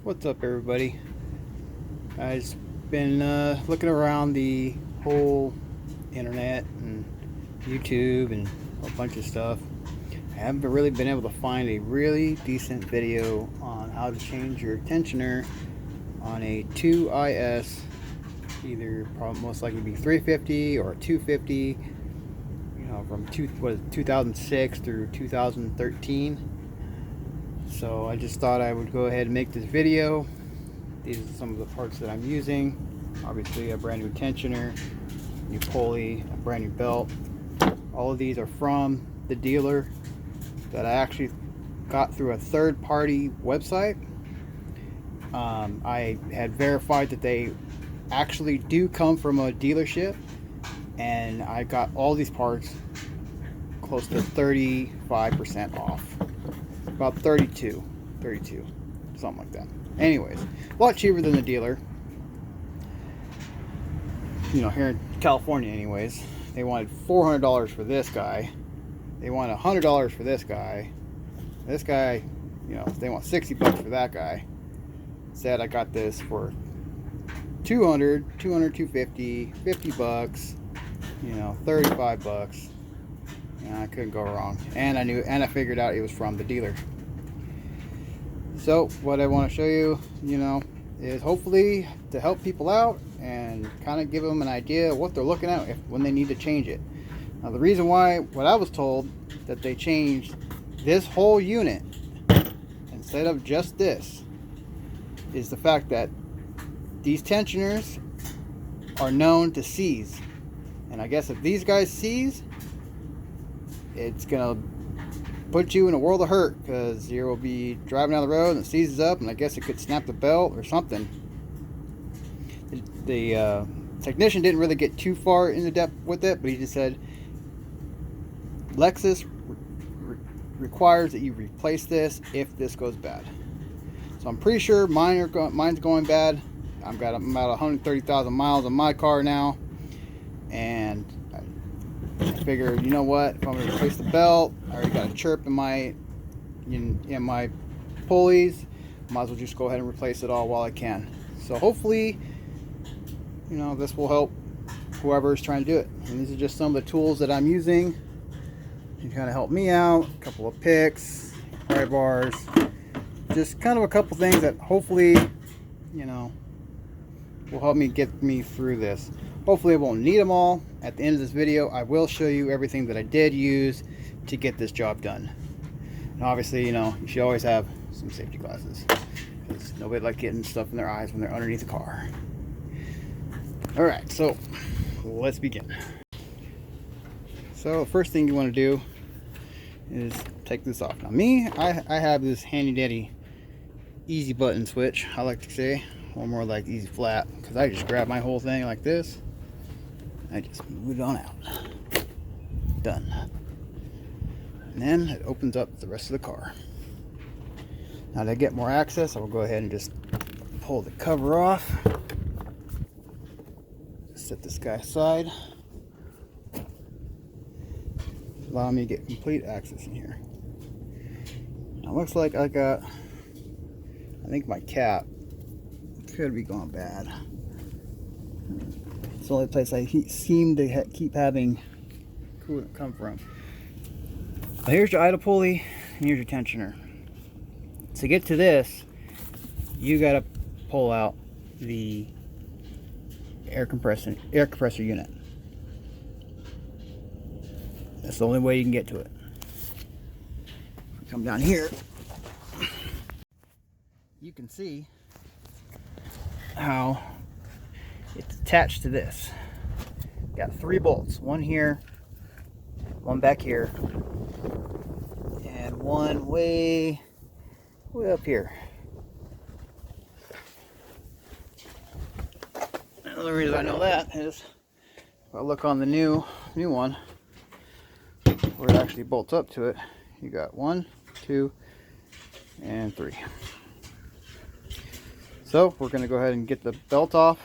What's up, everybody? I've been looking around the whole internet and YouTube and a bunch of stuff. I haven't really been able to find a really decent video on how to change your tensioner on a 2IS, either probably most likely be 350 or 250, from 2006 through 2013. So I just thought I would go ahead and make this video. These are some of the parts that I'm using. Obviously a brand new tensioner, new pulley, a brand new belt. All of these are from the dealer that I actually got through a third-party website. I had verified that they actually do come from a dealership, and I got all these parts close to 35% off. About 32, something like that. Anyways, a lot cheaper than the dealer. Here in California anyways. They wanted $400 for this guy. They want $100 for this guy. This guy, they want 60 bucks for that guy. Said I got this for 250, 50 bucks, 35 bucks. I couldn't go wrong, and I figured out it was from the dealer. So what I want to show you, is hopefully to help people out and kind of give them an idea of what they're looking at when they need to change it. Now, the reason why, what I was told, that they changed this whole unit instead of just this, is the fact that these tensioners are known to seize, and I guess if these guys seize, it's gonna put you in a world of hurt, because you will be driving down the road and it seizes up, and I guess it could snap the belt or something. The technician didn't really get too far into depth with it, but he just said Lexus requires that you replace this if this goes bad. So I'm pretty sure mine's going bad. I've got about 130,000 miles on my car now, and I figured, you know what, if I'm going to replace the belt, I already got a chirp in my pulleys, might as well just go ahead and replace it all while I can. So hopefully, this will help whoever's trying to do it. And these are just some of the tools that I'm using to kind of help me out. A couple of picks, pry bars, just kind of a couple things that hopefully, will help me get me through this. Hopefully I won't need them all. At the end of this video, I will show you everything that I did use to get this job done. And obviously, you should always have some safety glasses, because nobody likes getting stuff in their eyes when they're underneath the car. Alright, so let's begin. So the first thing you want to do is take this off. Now I have this handy dandy easy button switch, I like to say, or more like easy flat, because I just grab my whole thing like this. I just move it on out. Done. And then it opens up the rest of the car. Now to get more access, I will go ahead and just pull the cover off. Set this guy aside. Allow me to get complete access in here. Now it looks like I think my cap could be going bad. It's the only place I seem to keep having coolant come from. But here's your idler pulley, and here's your tensioner. To get to this, you gotta pull out the air compressor unit. That's the only way you can get to it. Come down here, you can see how it's attached to this. Got 3 bolts, one here, one back here, and one way up here. And the only reason I know that is if I look on the new one, where it actually bolts up to it, you got 1, 2, and 3. So we're going to go ahead and get the belt off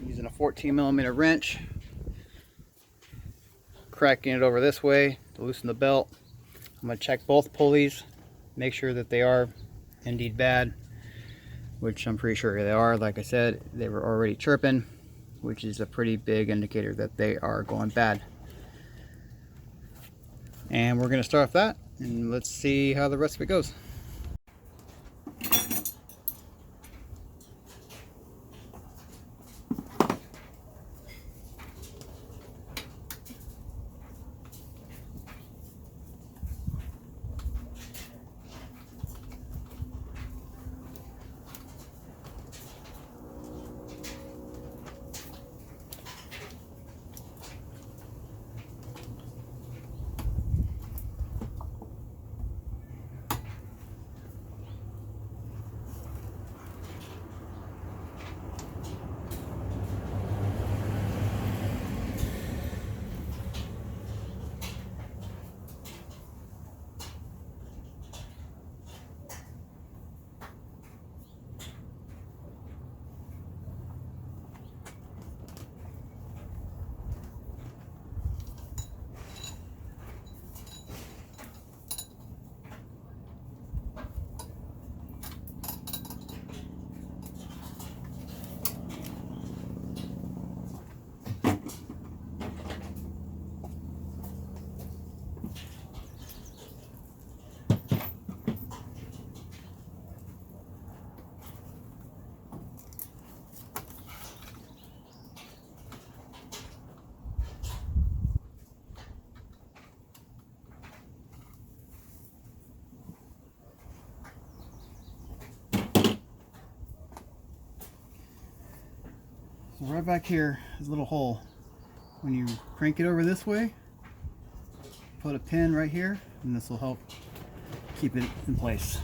using a 14mm wrench, cracking it over this way to loosen the belt. I'm going to check both pulleys, make sure that they are indeed bad, which I'm pretty sure they are. Like I said, they were already chirping, which is a pretty big indicator that they are going bad. And we're going to start off that, and let's see how the rest of it goes. So right back here is a little hole. When you crank it over this way, put a pin right here, and this will help keep it in place.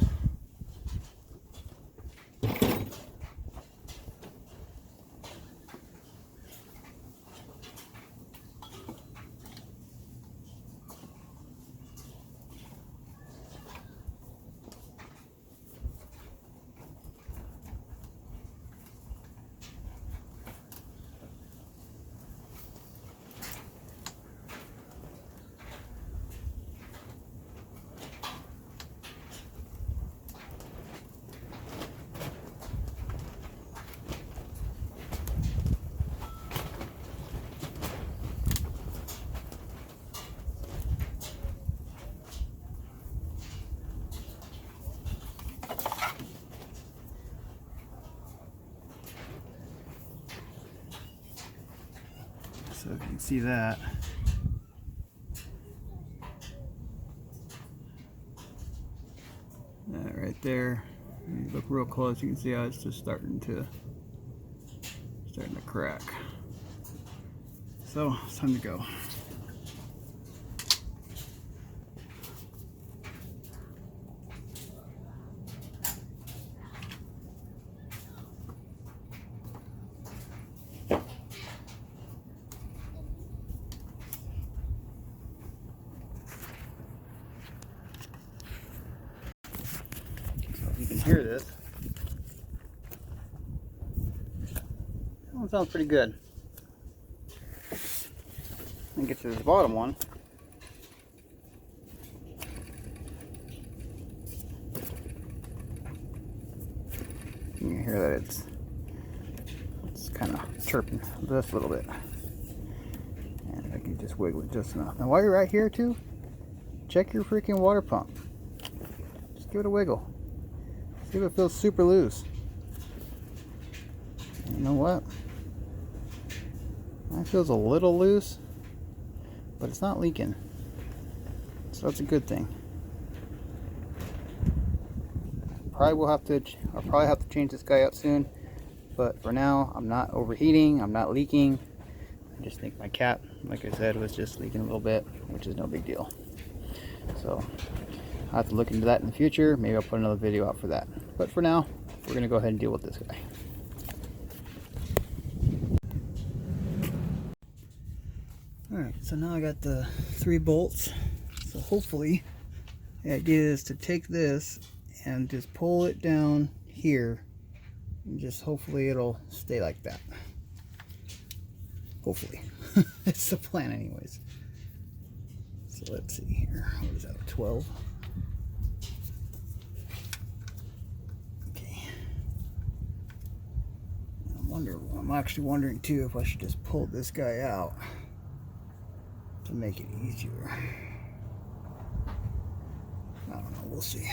So if you can see that, right there, when you look real close, you can see how it's just starting to crack. So it's time to go. You can hear this. That one sounds pretty good. And get to this bottom one. You can hear that it's kind of chirping just a little bit. And I can just wiggle it just enough. Now while you're right here too, check your freaking water pump. Just give it a wiggle. See if it feels super loose. And you know what? That feels a little loose, but it's not leaking. So that's a good thing. I'll probably have to change this guy out soon, but for now I'm not overheating, I'm not leaking. I just think my cap, like I said, was just leaking a little bit, which is no big deal. So I'll have to look into that in the future. Maybe I'll put another video out for that. But for now, we're going to go ahead and deal with this guy. Alright, so now I got the 3 bolts. So hopefully, the idea is to take this and just pull it down here. And just hopefully it'll stay like that. Hopefully. It's the plan anyways. So let's see here. What is that, a 12? I'm actually wondering too if I should just pull this guy out to make it easier. I don't know, we'll see.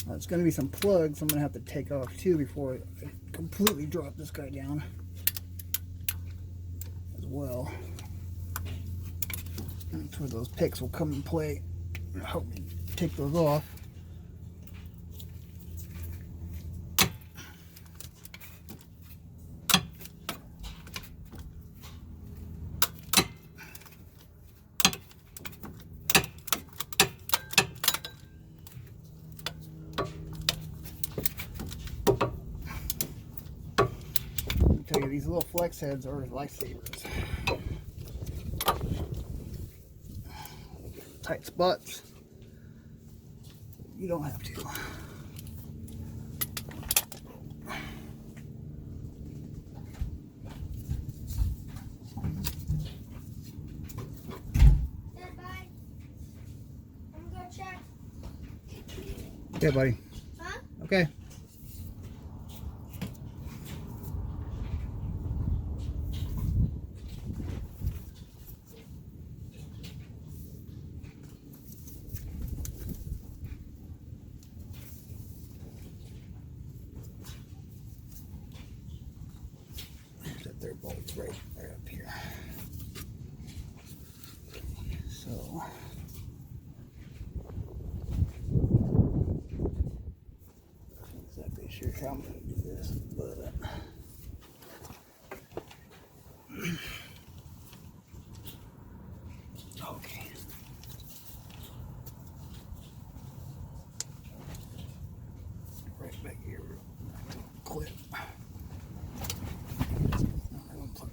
There's going to be some plugs I'm going to have to take off too before I completely drop this guy down as well. And that's where those picks will come and play. I'll help me take those off. Tell you, these little flex heads are lifesavers. Tight spots, you don't have to. Dad, bye. I'm gonna go check. Okay, buddy. Huh? Okay. Their bolts right up here. So not exactly sure how I'm going to do this, but okay. Right back here, clip.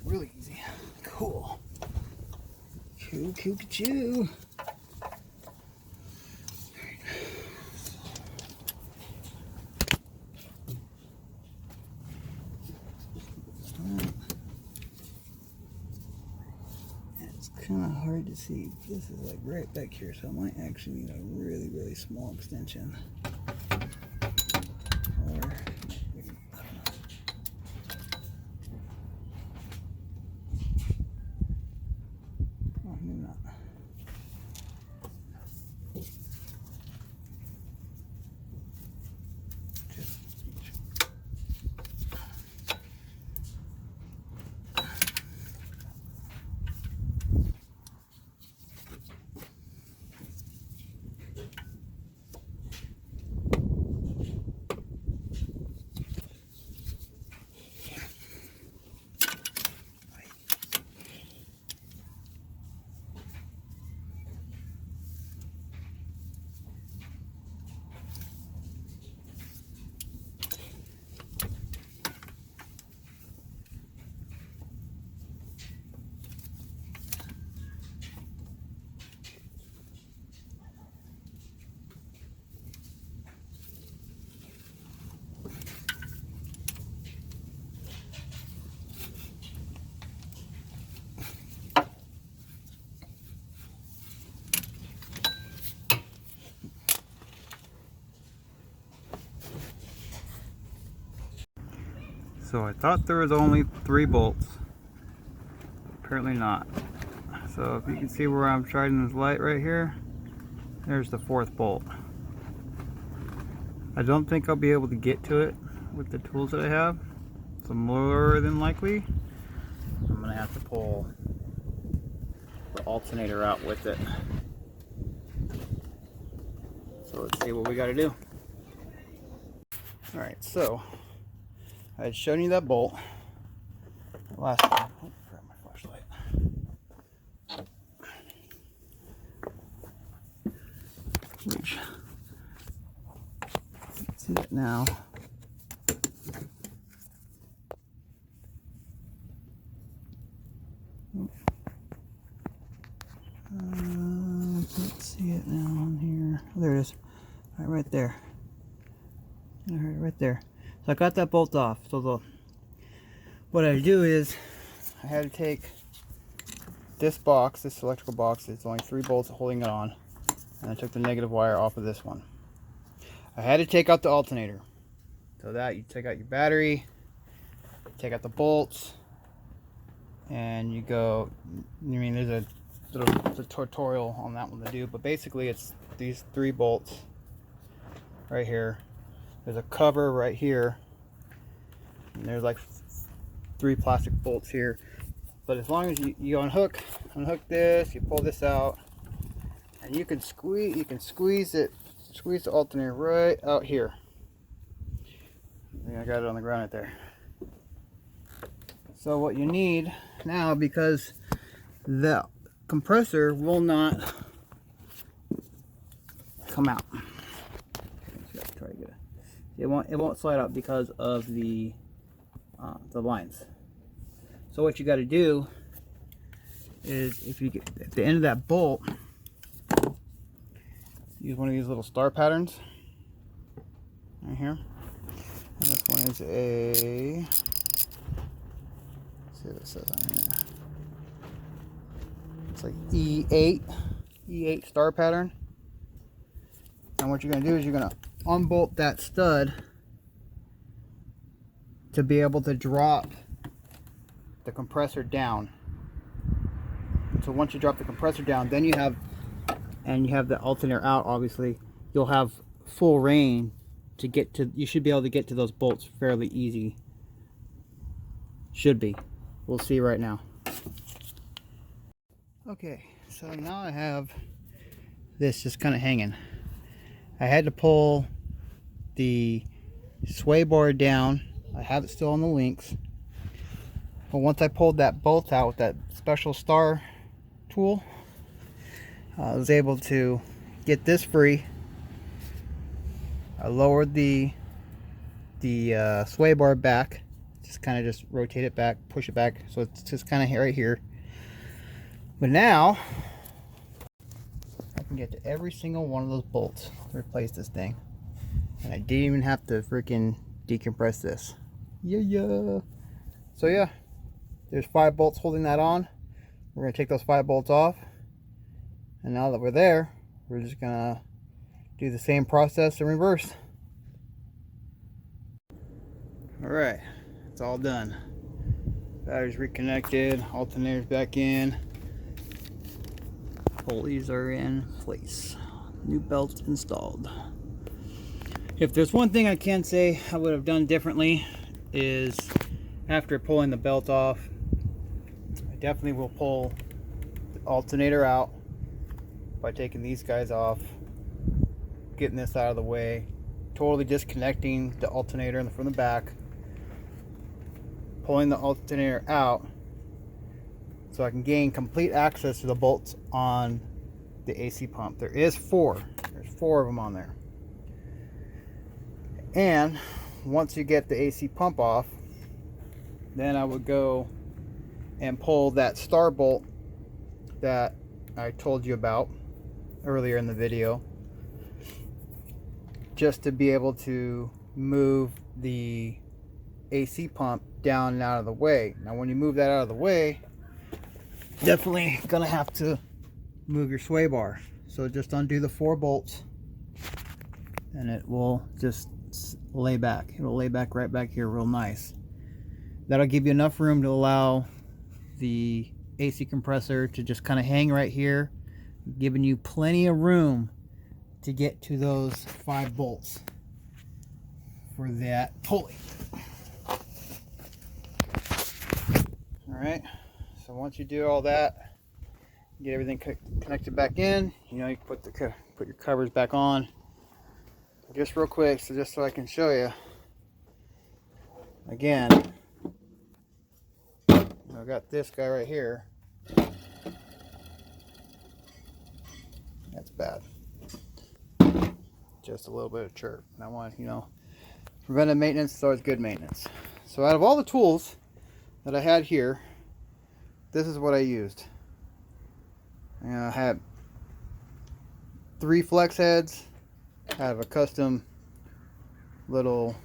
Really easy. Cool. Choo. It's kind of hard to see. This is like right back here, so I might actually need a really, really small extension. Or maybe not. So I thought there was only 3 bolts. Apparently not. So if you can see where I'm shining this light right here, there's the 4th bolt. I don't think I'll be able to get to it with the tools that I have. So more than likely, I'm gonna have to pull the alternator out with it. So let's see what we gotta do. Alright, so I had shown you that bolt last time. Oh, grab my flashlight. Which, you can see it now. Can't see it now on here. Oh, there it is. Right there. Right there. So I got that bolt off. So what I do is I had to take this box, this electrical box. It's only 3 bolts holding it on, and I took the negative wire off of this one. I had to take out the alternator. So that you take out your battery, take out the bolts, and you go. I mean, there's a little tutorial on that one to do, but basically it's these 3 bolts right here. There's a cover right here, and there's like 3 plastic bolts here. But as long as you unhook this, you pull this out, and you can squeeze the alternator right out here. I got it on the ground right there. So what you need now, because the compressor will not come out. Try to get it. It won't slide out because of the lines. So what you got to do is, if you get at the end of that bolt, use one of these little star patterns right here. And this one is a, let's see what it says on here. It's like E8 star pattern. And what you're going to do is you're going to unbolt that stud to be able to drop the compressor down. So once you drop the compressor down, then you have the alternator out, obviously, you'll have full range to get to. You should be able to get to those bolts fairly easy. Should be. We'll see right now. Okay, so now I have this just kind of hanging. I had to pull the sway bar down. I have it still on the links. But once I pulled that bolt out with that special star tool, I was able to get this free. I lowered the sway bar back, just kind of rotate it back, push it back, so it's just kind of right here. But now I can get to every single one of those bolts, replace this thing, and I didn't even have to freaking decompress this. Yeah. So yeah, there's 5 bolts holding that on. We're gonna take those 5 bolts off, and now that we're there, we're just gonna do the same process in reverse. Alright, it's all done. Batteries reconnected, alternators back in, pulleys are in place, new belt installed. If there's one thing I can say I would have done differently, is after pulling the belt off, I definitely will pull the alternator out by taking these guys off, getting this out of the way, totally disconnecting the alternator from the back, pulling the alternator out so I can gain complete access to the bolts on the AC pump. There's 4 of them on there. And once you get the AC pump off, then I would go and pull that star bolt that I told you about earlier in the video, just to be able to move the AC pump down and out of the way. Now when you move that out of the way, definitely gonna have to move your sway bar. So just undo the 4 bolts and it will just lay back. It'll lay back right back here real nice. That'll give you enough room to allow the AC compressor to just kind of hang right here, giving you plenty of room to get to those 5 bolts for that pulley. Alright, so once you do all that, get everything connected back in, you know, you put your covers back on. Just real quick, so I can show you again. I've got this guy right here. That's bad. Just a little bit of chirp. And I want, you know, preventive maintenance is always good maintenance. So out of all the tools that I had here, this is what I used. I had 3 flex heads, out of a custom little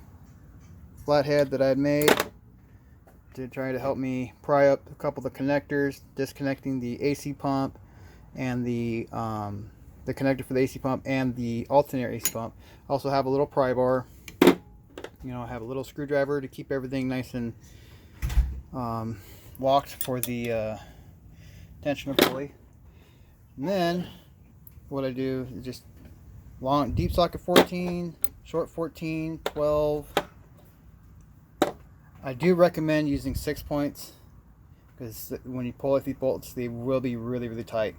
flathead that I had made to try to help me pry up a couple of the connectors, disconnecting the AC pump and the connector for the AC pump and the alternator AC pump. I also have a little pry bar. You know, I have a little screwdriver to keep everything nice and locked for the tensioner pulley. And then what I do is just long deep socket 14, short 14, 12. I do recommend using 6 points because when you pull out these bolts, they will be really tight.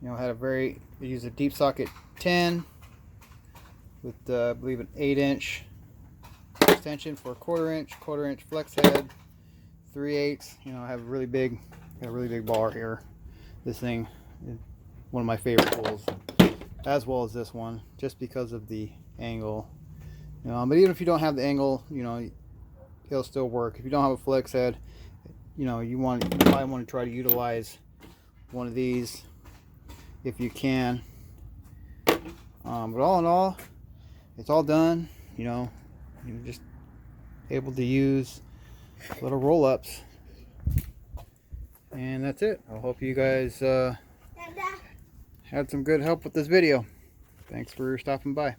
You know, I use a deep socket 10 with I believe an 8-inch extension for a quarter-inch flex head, 3/8. You know, I have a really big bar here. This thing is one of my favorite tools, as well as this one, just because of the angle. You know, but even if you don't have the angle, you know, it'll still work. If you don't have a flex head, you know, you probably want to try to utilize one of these if you can. But all in all, it's all done. You know, you're just able to use little roll-ups, and that's it. I hope you guys had some good help with this video. Thanks for stopping by.